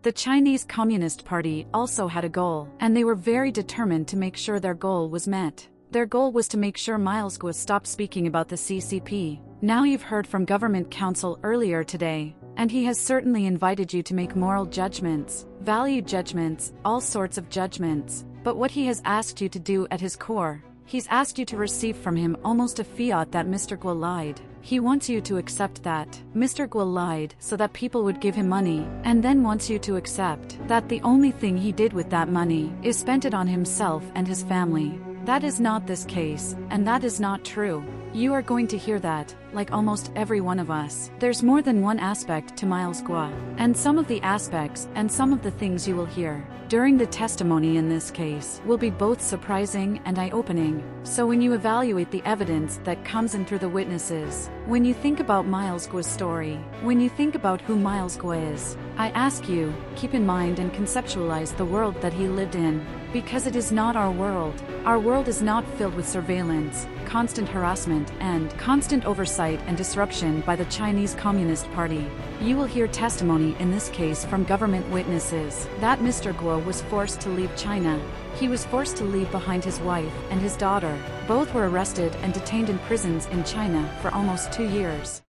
The Chinese Communist Party also had a goal, and they were very determined to make sure their goal was met. Their goal was to make sure Miles Guo stopped speaking about the CCP. Now you've heard from government counsel earlier today, and he has certainly invited you to make moral judgments, value judgments, all sorts of judgments. But what he has asked you to do at his core, he's asked you to receive from him almost a fiat that Mr. Guo lied. He wants you to accept that Mr. Guo lied so that people would give him money, and then wants you to accept that the only thing he did with that money is spent it on himself and his family. That is not this case, and that is not true. You are going to hear that, like almost every one of us. There's more than one aspect to Miles Guo, and some of the aspects and some of the things you will hear during the testimony in this case will be both surprising and eye-opening. So when you evaluate the evidence that comes in through the witnesses, when you think about Miles Guo's story, when you think about who Miles Guo is, I ask you, keep in mind and conceptualize the world that he lived in, because it is not our world. Our world is not filled with surveillance, constant harassment, and constant oversight and disruption by the Chinese Communist Party. You will hear testimony in this case from government witnesses that Mr. Guo was forced to leave China. He was forced to leave behind his wife and his daughter. Both were arrested and detained in prisons in China for almost 2 years.